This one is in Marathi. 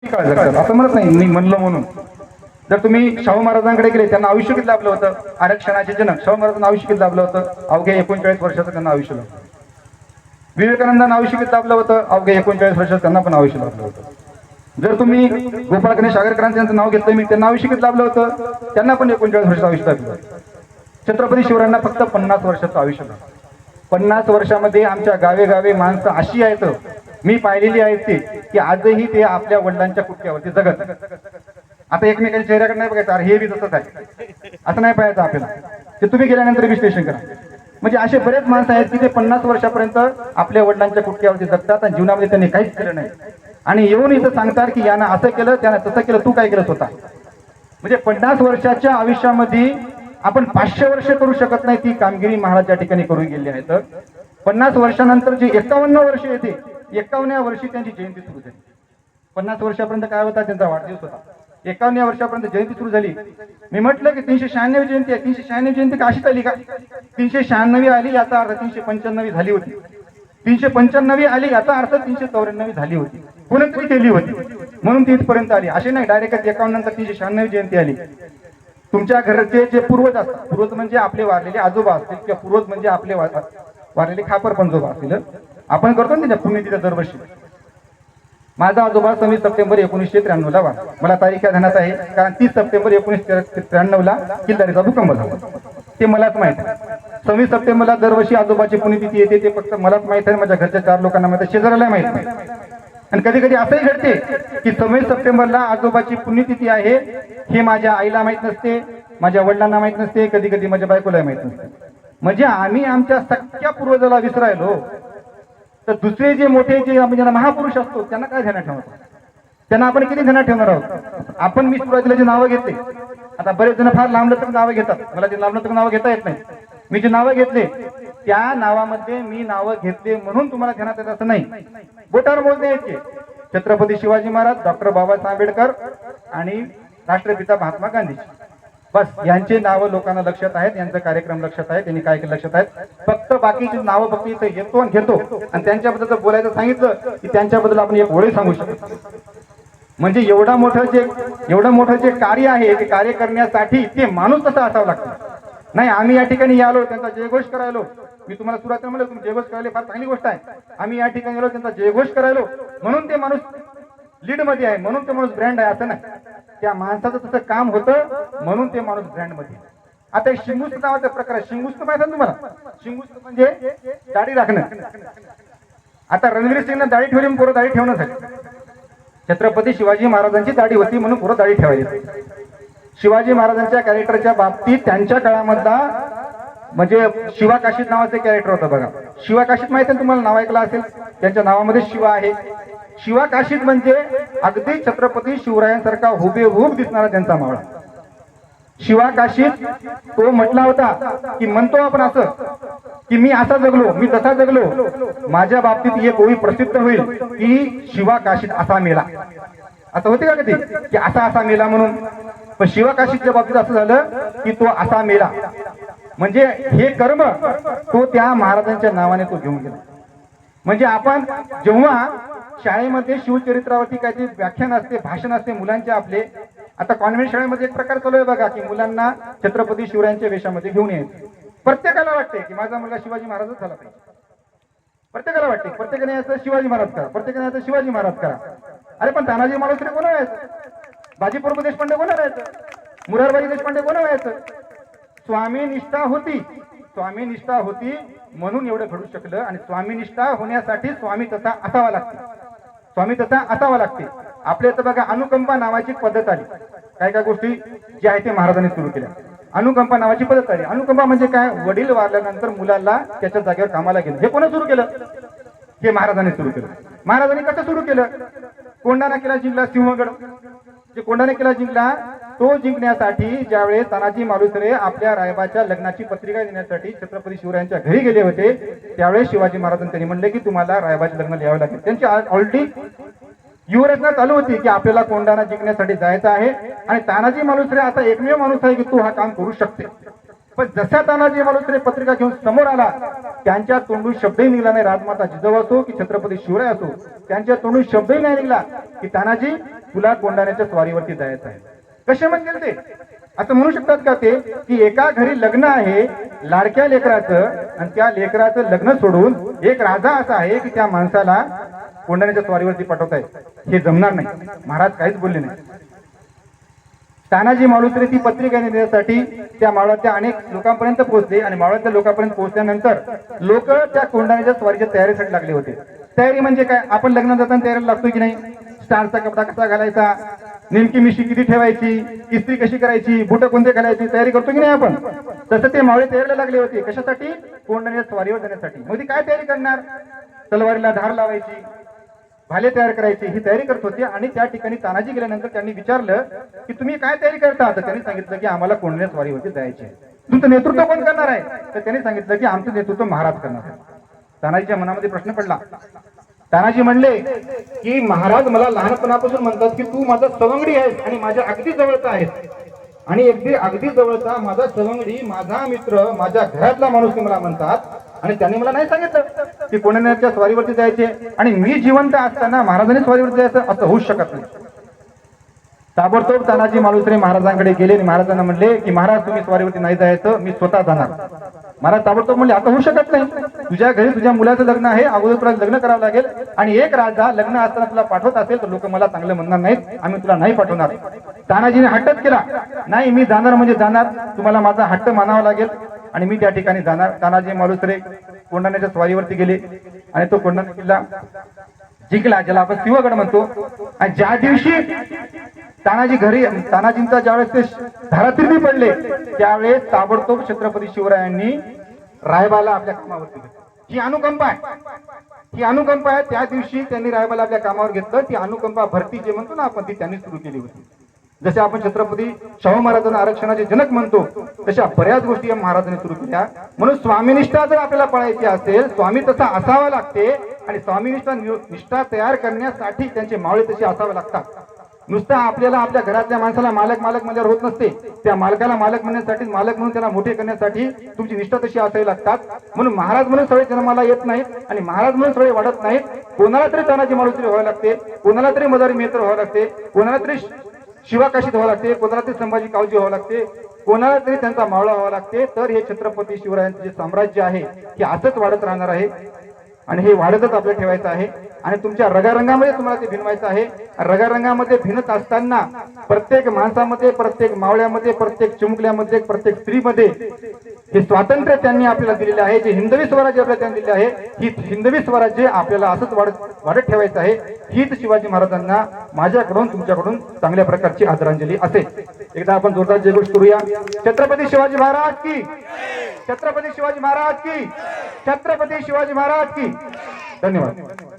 असं म्हणत नाही मी म्हणलं म्हणून. जर तुम्ही शाहू महाराजांकडे गेले, त्यांना आयुष्य किती लाभलं होतं? आरक्षणाचे जनक शाहू महाराजांना आयुष्य किती लाभलं होतं? अवघे 39 वर्षाचं त्यांना आयुष्य लाभलं. विवेकानंदांना आयुष्य किती लाभलं होतं? अवघे 39 वर्षाचं त्यांना पण आयुष्य लाभलं होतं. जर तुम्ही गोपाळ गणेश आगरकरांचं यांचं नाव घेतलं मी, त्यांना आयुष्य किती लाभलं होतं? त्यांना पण 39 वर्षाचं आयुष्य लाभलं. छत्रपती शिवरायांना फक्त 50 वर्षाचं आयुष्य लाभलं. 50 वर्षामध्ये आमच्या गावे गावे माणसं अशी आहेत, मी पाहिलेली आहेत ती, की आजही ते आपल्या वडिलांच्या कुटक्यावरती जगत. आता एकमेकांच्या चेहऱ्याकडे नाही बघायचं, अरे हे बी तसंच आहे असं नाही पाहायचं आपल्याला. ते तुम्ही गेल्यानंतर विश्लेषण करा. म्हणजे असे बरेच माणसं आहेत की ते 50 वर्षापर्यंत आपल्या वडिलांच्या कुटक्यावरती जगतात आणि जीवनामध्ये त्यांनी काहीच केलं नाही, आणि येऊन इथं सांगतात की यानं असं केलं त्यानं तसं केलं, तू काय केलं स्वतः. म्हणजे 50 वर्षाच्या आयुष्यामध्ये आपण 500 वर्ष करू शकत नाही ती कामगिरी महाराज या ठिकाणी करून गेले आहेत. 50 वर्षानंतर जे 51 वर्ष येते, 51व्या वर्षी त्यांची जयंती सुरू झाली. 50 वर्षापर्यंत काय होता? त्यांचा वाढदिवस होता. 51व्या वर्षापर्यंत जयंती सुरू झाली. मी म्हटलं की 396 जयंती आहे. 396 जयंती का अशीच आली का? 396 आली याचा अर्थ 395 झाली होती. 395 आली याचा अर्थ 394 झाली होती. कोणीतरी केली होती म्हणून ती इथपर्यंत आली. असे नाही डायरेक्ट 51 नंतर 396 जयंती आली. तुमच्या घरचे जे पूर्वज असतात, पूर्वज म्हणजे आपले वारलेले आजोबा असतील, किंवा पूर्वज म्हणजे आपले वारलेले खापर पंजोबा असतील, आपण करतो ना त्याच्या पुण्यतिथी दरवर्षी. माझा आजोबा 26 सप्टेंबर 1993 ला वारला. मला तारीख ध्यानात आहे कारण 30 सप्टेंबर 1993 ला किल्लारीचा भूकंप झाला. ते मलाच माहित आहे. 26 सप्टेंबरला दरवर्षी आजोबाची पुण्यतिथी येते, ते फक्त मलाच माहित आहे, माझ्या घरच्या 4 लोकांना माहित आहे, शेजाऱ्याला माहित नाही. आणि कधी कधी असंही घडते की 26 सप्टेंबरला आजोबाची पुण्यतिथी आहे हे माझ्या आईला माहित नसते, माझ्या वडिलांना माहित नसते, कधी कधी माझ्या बायकोला माहित नसते. म्हणजे आम्ही आमच्या सख्या पूर्वजाला विसरायलो, तर दुसरे जे मोठे जे म्हणजे महापुरुष असतो त्यांना काय ध्यानात ठेवतो? त्यांना आपण किती ध्यानात ठेवणार आहोत? आपण मी सुरुवातीला जे नावं घेतले, आता बरेच जण फार लांबलचक नावं घेतात, मला ते लांबलचक नावं घेता येत नाही. मी जे नावं घेतले त्या नावामध्ये मी नावं घेतले म्हणून तुम्हाला ध्यानात येत असं नाही. बोटावर मोजणे यायचे. छत्रपती शिवाजी महाराज, डॉक्टर बाबासाहेब आंबेडकर आणि राष्ट्रपिता महात्मा गांधी, बस यांचे नावं लोकांना लक्षात आहेत, यांचा कार्यक्रम लक्षात आहे, त्यांनी काय केलं लक्षात आहेत. फक्त बाकीची नावं फक्त इथे येतो आणि घेतो आणि त्यांच्याबद्दल जर बोलायचं सांगितलं की त्यांच्याबद्दल आपण एक ओळी सांगू शकतो. म्हणजे एवढं मोठं जे कार्य आहे ते कार्य करण्यासाठी ते माणूस तसा असावा लागतो. नाही आम्ही या ठिकाणी आलो त्यांचा जयघोष करायलो, मी तुम्हाला सुरुवातीला म्हणलं तुम्ही जयघोष करायला फार चांगली गोष्ट आहे. आम्ही या ठिकाणी आलो त्यांचा जयघोष करायलो म्हणून ते माणूस लीड मध्ये आहे, म्हणून ते माणूस ब्रँड आहे असं नाही. त्या माणसाचं तसं काम होतं म्हणून ते माणूस ब्रँड मध्ये. आता एक शिंगुस्त नावाचा प्रकार आहे. शिंगुस्त माहिती आहे तुम्हाला? शिंगुस्त म्हणजे दाढी राखणं. आता रणवीर सिंगने दाढी ठेवली म्हणून पोरं दाढी ठेवणं झाली. छत्रपती शिवाजी महाराजांची दाढी होती म्हणून पोरं दाढी ठेवायची. शिवाजी महाराजांच्या कॅरेक्टरच्या बाबतीत त्यांच्या काळामधला म्हणजे शिवाकाशीत नावाचे कॅरेक्टर होतं बघा. शिवाकाशीत माहिती आहे तुम्हाला? नाव ऐकलं असेल. त्यांच्या नावामध्ये शिवा आहे. शिवाकाशीत म्हणजे अगदी छत्रपती शिवरायांसारखा हुबेहूब दिसणारा त्यांचा मावळा. शिवाकाशीत तो म्हटला होता की म्हणतो आपण असं की मी असा जगलो, मी तसा जगलो, माझ्या बाबतीत एक ओळी प्रसिद्ध होईल की शिवाकाशीत असा मेला. असं होते का कधी की असा मेला म्हणून? पण शिवाकाशीच्या बाबतीत असं झालं की तो असा मेला. म्हणजे हे कर्म तो त्या महाराजांच्या नावाने तो घेऊन गेला. म्हणजे आपण जेव्हा शाळेमध्ये शिवचरित्रावरती काहीतरी व्याख्यान असते, भाषण असते मुलांचे आपले, आता कॉन्व्हेंट शाळेमध्ये एक प्रकार चालू आहे बघा की मुलांना छत्रपती शिवरायांच्या वेशामध्ये घेऊन यायचं. प्रत्येकाला वाटते की माझा मुलगा शिवाजी महाराजच झाला पाहिजे. प्रत्येकाला वाटते, प्रत्येकाने याचं शिवाजी महाराज करा, प्रत्येकाने याचं शिवाजी महाराज करा. अरे पण तानाजी मालुसरे कोण व्हायचं? बाजीप्रभू देशपांडे कोण व्हायचं? मुरारबाई देशपांडे कोण व्हायचं? स्वामी निष्ठा होती म्हणून एवढं घडू शकलं. आणि स्वामी निष्ठा होण्यासाठी स्वामी तसा असावा लागते. आपल्या इथं बघा अनुकंपा नावाची पद्धत आली. काय गोष्टी ज्या आहेत ते महाराजांनी सुरू केल्या. अनुकंपा नावाची पद्धत आली. अनुकंपा म्हणजे काय? वडील वारल्यानंतर मुलाला त्याच्या जागेवर कामाला घेणं. हे कोणी सुरू केलं? हे महाराजांनी सुरू केलं. महाराजांनी कसं सुरू केलं? कोंढाणा किल्ला जिंकला सिंहगड. जे कोंढाणा किल्ला जिंकला तो जिंकण्यासाठी ज्यावेळेस तानाजी मालुसरे आपल्या रायबाच्या लग्नाची पत्रिका देण्यासाठी छत्रपती शिवरायांच्या घरी गेले होते, त्यावेळेस शिवाजी महाराजांनी त्यांनी म्हणले की तुम्हाला रायबाचे लग्न लिहावं लागेल. त्यांची ऑलरेडी व्यूहरचना चालू होती की आपल्याला कोंढाणा जिंकण्यासाठी जायचं आहे आणि तानाजी मालुसरे असा एकमेव माणूस आहे की तो हा काम करू शकते. पण जसा तानाजी मालुसरे पत्रिका घेऊन समोर आला त्यांच्या तोंडून शब्दही निघाला नाही. राजमाता जिजाऊ असो की छत्रपती शिवराय असो त्यांच्या तोंडून शब्दही नाही निघाला की तानाजी तुला कोंढाण्याच्या स्वारीवरती जायचं आहे. कसे म्हणतील ते? असं म्हणू शकतात का ते की एका घरी लग्न आहे लाडक्या लेकराचं आणि त्या लेकराचं लग्न सोडून एक राजा असा आहे की त्या माणसाला कोंढाण्याच्या स्वारीवरती पाठवताय? हे जमणार नाही. महाराज काहीच बोलले नाही. तानाजी मालुसरे ती पत्रिका देण्यासाठी त्या मावळातल्या अनेक लोकांपर्यंत पोहोचले आणि मावळातल्या लोकांपर्यंत पोहोचल्यानंतर लोक त्या कोंढाण्याच्या स्वारीच्या तयारीसाठी लागले होते. तयारी म्हणजे काय? आपण लग्नात जाताना तयारीला लागतो की नाही? स्टारचा कपडा कसा घालायचा, नेमकी मिशी किती ठेवायची, इस्त्री कशी करायची, बुट कोणते घालायची, तयारी करतो की नाही आपण? तसं ते मावळे तयारीला लागले होते. कशासाठी? कोंढाण्याच्या स्वारीवर जाण्यासाठी. मग ती काय तयारी करणार? तलवारीला धार लावायची, भाले तयार करायची, ही तयारी करत होती. आणि त्या ठिकाणी तानाजी गेल्यानंतर त्यांनी विचारलं की तुम्ही काय तयारी करता? तर त्यांनी सांगितलं की आम्हाला कोंढाण्याच्या स्वारीवरती जायचे आहे. तुमचं नेतृत्व कोण करणार आहे? तर त्यांनी सांगितलं की आमचं नेतृत्व महाराज करणार आहे. तानाजीच्या मनामध्ये प्रश्न पडला. तानाजी म्हणले की महाराज मला लहानपणापासून म्हणतात की तू माझा सवंगडी आहेस आणि माझ्या अगदी जवळचा आहेस आणि अगदी जवळचा माझा सवंगडी, माझा मित्र, माझ्या घरातला माणूस मला म्हणतात आणि त्यांनी मला नाही सांगितलं की कोंढाण्याच्या स्वारीवरती जायचे आणि मी जिवंत असताना महाराजांनी स्वारीवरती जायचं, असं होऊच शकत नाही. ताबडतोब तानाजी मालुसरे महाराजांकडे गेले आणि महाराजांना म्हणले की महाराज तुम्ही स्वारीवरती नाही जायचं, मी स्वतः जाणार. महाराज ताबडतोब म्हणले आता होऊ शकत नाही. तुझ्या घरी तुझ्या मुलाचं लग्न आहे, अगोदर तुला लग्न करावं लागेल आणि एक राजा लग्न असताना तुला पाठवत असेल तर लोक मला चांगलं म्हणणार नाहीत, आम्ही तुला नाही पाठवणार. तानाजीने हट्टच केला, नाही मी जाणार म्हणजे जाणार, तुम्हाला माझा हट्ट मानावा लागेल आणि मी त्या ठिकाणी जाणार. तानाजी मालुसरे कोंढाण्याच्या स्वारीवरती गेले आणि तो कोंढाणा किल्ला जिंकला, ज्याला आपण सिंहगड म्हणतो. आणि ज्या दिवशी तानाजींचा ज्यावेळेस ते धारातीर्थी पडले त्यावेळेस ताबडतोब छत्रपती शिवरायांनी रायबाला आपल्या कामावरती घेतलं. ही अनुकंपा आहे. त्या दिवशी त्यांनी रायबाला आपल्या कामावर घेतलं. ती अनुकंपा भरती जे म्हणतो ना आपण, ती त्यांनी सुरू केली होती. जसे आपण छत्रपती शाहू महाराजांना आरक्षणाचे जनक म्हणतो तशा बऱ्याच गोष्टी या महाराजांनी सुरू केल्या. म्हणून स्वामीनिष्ठा जर आपल्याला पाळायची असेल, स्वामी तसा असावा लागते आणि निष्ठा तयार करण्यासाठी त्यांचे मावळे तसे असावे लागतात. नुसतं आपल्याला आपल्या घरातल्या माणसाला मालक म्हणल्यावर होत नसते. त्या मालकाला मालक म्हणण्यासाठी, मालक म्हणून त्याला मोठे करण्यासाठी तुमची निष्ठा तशी असावी लागतात. म्हणून महाराज म्हणून सगळे जन्माला येत नाहीत आणि महाराज म्हणून सगळे वाढत नाहीत. कोणाला तरी तानाजी मालुसरे व्हावे लागते, कोणाला तरी मदारी मेत्र व्हावं लागते, कोणाला तरी शिवाकाशीत व्हावं लागते, कोणाला तरी संभाजी कावजी व्हावं लागते, कोणाला तरी त्यांचा मावळा व्हावा लागते. तर हे छत्रपती शिवरायांचे जे साम्राज्य आहे हे असंच वाढत राहणार आहे आणि हे वाढतच आपल्याला ठेवायचं आहे. आणि तुमच्या रगारंगामध्ये तुम्हाला ते भिनवायचं आहे. रगारंगामध्ये भिनत असताना प्रत्येक माणसामध्ये, प्रत्येक मावळ्यामध्ये, प्रत्येक चिमुकल्यामध्ये, प्रत्येक स्त्रीमध्ये हे स्वातंत्र्य त्यांनी आपल्याला दिलेले आहे. जे हिंदवी स्वराज्य आपल्याला त्यांनी दिले आहे, ही हिंदवी स्वराज्य आपल्याला असंच वाढत ठेवायचं आहे. हीच शिवाजी महाराजांना माझ्याकडून तुमच्याकडून चांगल्या प्रकारची आदरांजली असेल. एकदा आपण जोरदार जयघोष करूया. छत्रपती शिवाजी महाराज की, छत्रपती शिवाजी महाराज की, छत्रपती शिवाजी महाराज की. धन्यवाद.